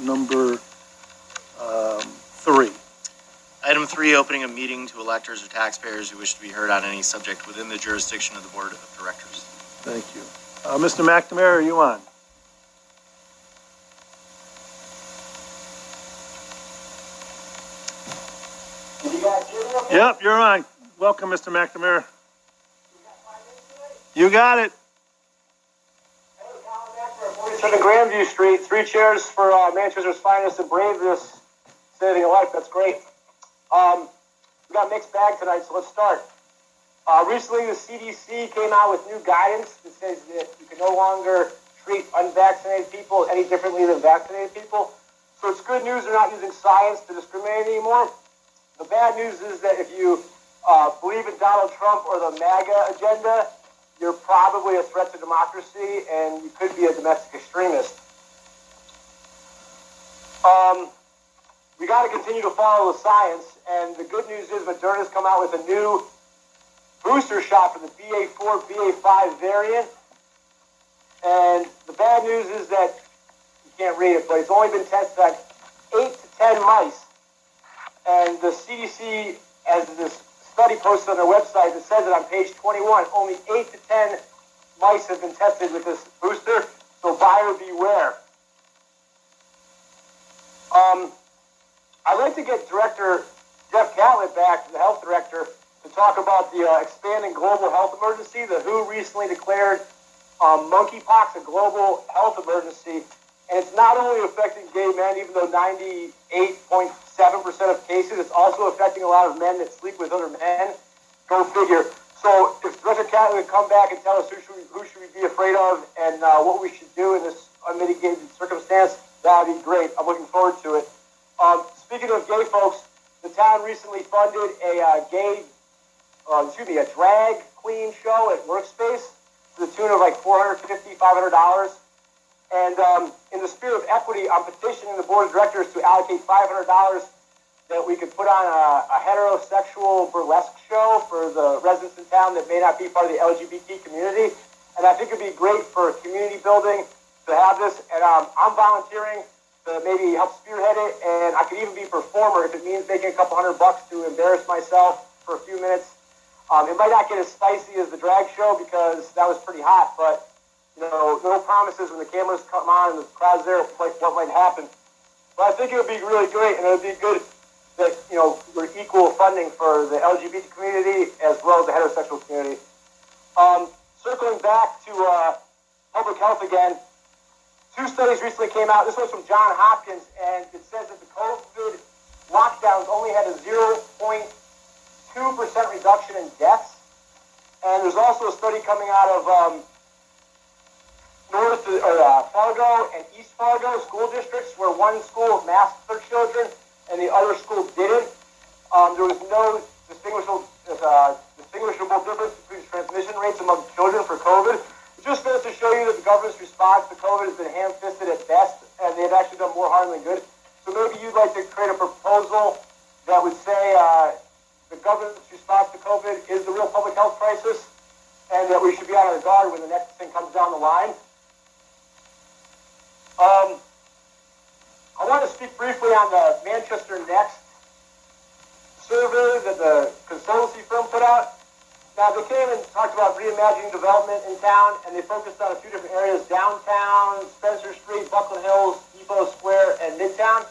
number 3. Item 3, opening a meeting to electors or taxpayers who wish to be heard on any subject within the jurisdiction of the Board of Directors. Thank you. Mr. McNamara, are you on? Can you guys hear me okay? Yep, you're on. Welcome, Mr. McNamara. You got it. Hey, Colin, McNamara, 47 Grandview Street. 3 chairs for Manchester's finest and bravest saving a life. That's great. We got a mixed bag tonight, so let's start. Recently, the CDC came out with new guidance that says that you can no longer treat unvaccinated people any differently than vaccinated people. So it's good news they're not using science to discriminate anymore. The bad news is that if you believe in Donald Trump or the MAGA agenda, you're probably a threat to democracy and you could be a domestic extremist. We got to continue to follow the science, and the good news is Moderna's come out with a new booster shot for the BA4, BA5 variant. And the bad news is that, you can't read it, but it's only been tested on 8 to 10 mice. And the CDC has this study posted on their website that says that on page 21, only 8 to 10 mice have been tested with this booster, so buyer beware. I'd like to get Director Jeff Catlett back, the health director, to talk about the expanding global health emergency. The WHO recently declared monkeypox a global health emergency, and it's not only affecting gay men, even though 98.7% of cases, it's also affecting a lot of men that sleep with other men. Go figure. So if Director Catlett would come back and tell us who should we be afraid of and what we should do in this unmitigated circumstance, that would be great. I'm looking forward to it. Speaking of gay folks, the town recently funded a drag queen show at Workspace to the tune of like $450, $500. And in the spirit of equity, I'm petitioning the board of directors to allocate $500 that we could put on a heterosexual burlesque show for the residents in town that may not be part of the LGBT community. And I think it'd be great for community building to have this. And I'm volunteering to maybe help spearhead it, and I could even be a performer if it means making a couple $100 to embarrass myself for a few minutes. It might not get as spicy as the drag show because that was pretty hot, but no promises when the cameras come on and the crowd's there, like what might happen. But I think it would be really great, and it would be good that we're equal funding for the LGBT community as well as the heterosexual community. Circling back to public health again. 2 studies recently came out. This one's from Johns Hopkins, and it says that the COVID lockdowns only had a 0.2% reduction in deaths. And there's also a study coming out of Fargo and East Fargo school districts where one school masked their children and the other school didn't. There was no distinguishable difference between transmission rates among children for COVID. It just goes to show you that the government's response to COVID has been ham-fisted at best, and they've actually done more harm than good. So maybe you'd like to create a proposal that would say the government's response to COVID is the real public health crisis, and that we should be on our guard when the next thing comes down the line. I want to speak briefly on the Manchester Next survey that the consultancy firm put out. Now, they came and talked about reimagining development in town, and they focused on a few different areas: downtown, Spencer Street, Buckland Hills, Depot Square, and Midtown.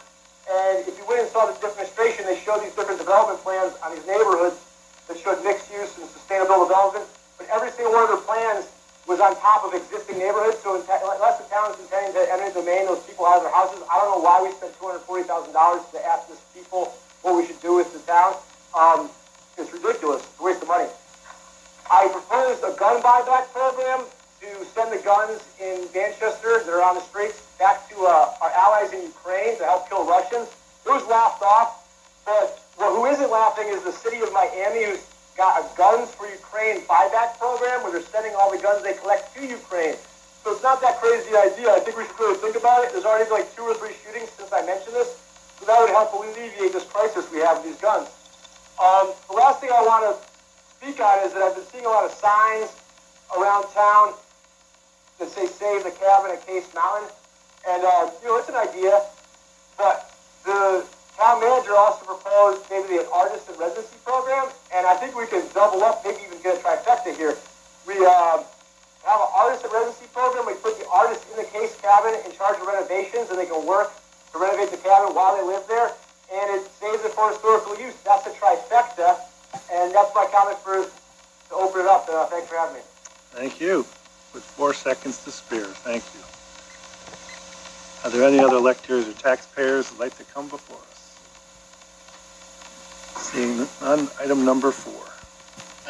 And if you went and saw the demonstration, they showed these different development plans on these neighborhoods that showed mixed use and sustainable development. But every single one of their plans was on top of existing neighborhoods. So unless the town is intending to eminent domain those people out of their houses, I don't know why we spent $240,000 to ask these people what we should do with the town. It's ridiculous. It's a waste of money. I proposed a gun buyback program to send the guns in Manchester that are on the streets back to our allies in Ukraine to help kill Russians. It was laughed off, but who isn't laughing is the city of Miami, who's got a Guns for Ukraine buyback program where they're sending all the guns they collect to Ukraine. So it's not that crazy idea. I think we should really think about it. There's already like 2 or 3 shootings since I mentioned this, so that would help alleviate this crisis we have with these guns. The last thing I want to speak on is that I've been seeing a lot of signs around town that say "Save the Cabin at Case Mountain," and it's an idea. are also proposed maybe the artist and residency program, and I think we can double up, maybe even get a trifecta here. We have an artist and residency program. We put the artist in the case cabin in charge of renovations, and they can work to renovate the cabin while they live there, and it saves it for historical use. That's a trifecta, and that's my comment to open it up. Thanks for having me. Thank you. With 4 seconds to spare, thank you. Are there any other electors or taxpayers who'd like to come before us? Seeing none, item number 4.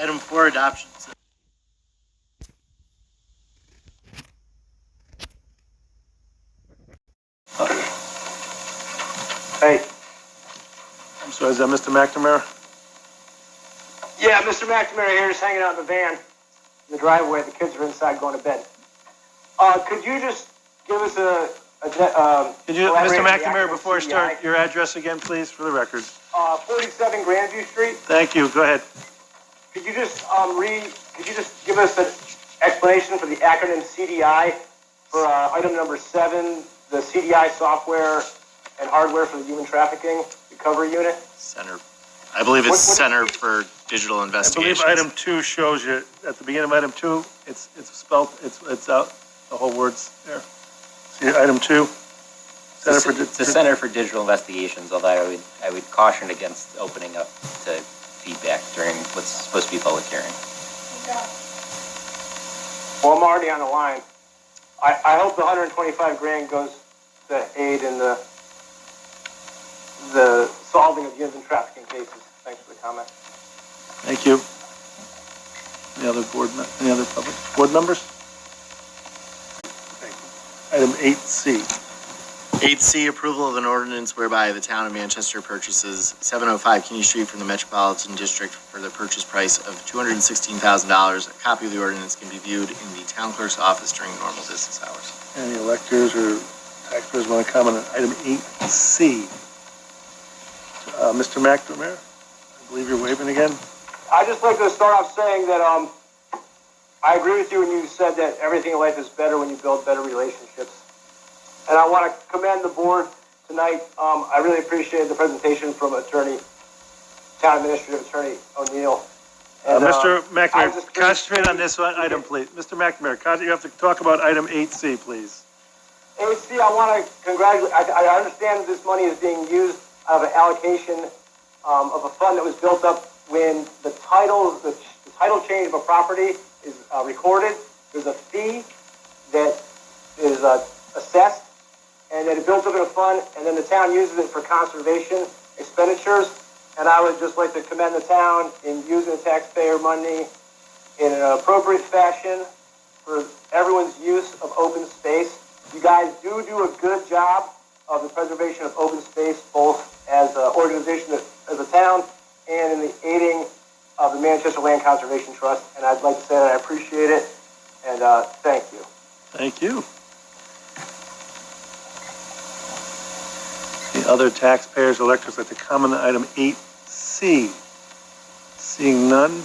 Item 4, adoption. Hey. I'm sorry, is that Mr. McNamara? Yeah, Mr. McNamara here, just hanging out in the van, in the driveway. The kids are inside going to bed. Could you just give us Could you, Mr. McNamara, before I CDI? start, your address again, please, for the record? 47 Grandview Street. Thank you. Go ahead. Could you just give us an explanation for the acronym CDI for item number 7, the CDI software and hardware for the human trafficking recovery unit? Center. I believe it's What Center for Digital I Investigations. believe item 2 shows you, at the beginning of item 2, it's spelled, it's out, the whole word's there. See, item 2? Center for It's the Center for Digital Investigations, although I would caution against opening up to feedback during what's supposed to be a public hearing. Well, I'm already on the line. I hope the 125 grand goes to aid in the solving of human trafficking cases. Thanks for the comment. Thank you. Any other public board members? Thank you. Item 8C. 8C, approval of an ordinance whereby the town of Manchester purchases 705 Kenny Street from the Metropolitan District for the purchase price of $216,000. A copy of the ordinance can be viewed in the town clerk's office during normal business hours. Any electors or taxpayers want to comment on item 8C? Mr. McNamara, I believe you're waving again. I'd just like to start off saying that I agree with you when you said that everything in life is better when you build better relationships. And I want to commend the board tonight. I really appreciated the presentation from Town Administrative Attorney O'Neill. And, Mr. I McNamara, just- concentrate on this one item, please. Mr. McNamara, you have to talk about item 8C, please. AC, I want to congratulate, I understand that this money is being used out of an allocation of a fund that was built up when the title change of a property is recorded. There's a fee that is assessed, and then it built up in a fund, and then the town uses it for conservation expenditures. And I would just like to commend the town in using the taxpayer money in an appropriate fashion for everyone's use of open space. You guys do a good job of the preservation of open space, both as an organization, as a town, and in the aiding of the Manchester Land Conservation Trust. And I'd like to say that I appreciate it, and thank you. Thank you. The other taxpayers, electors like to comment on item 8C. Seeing none,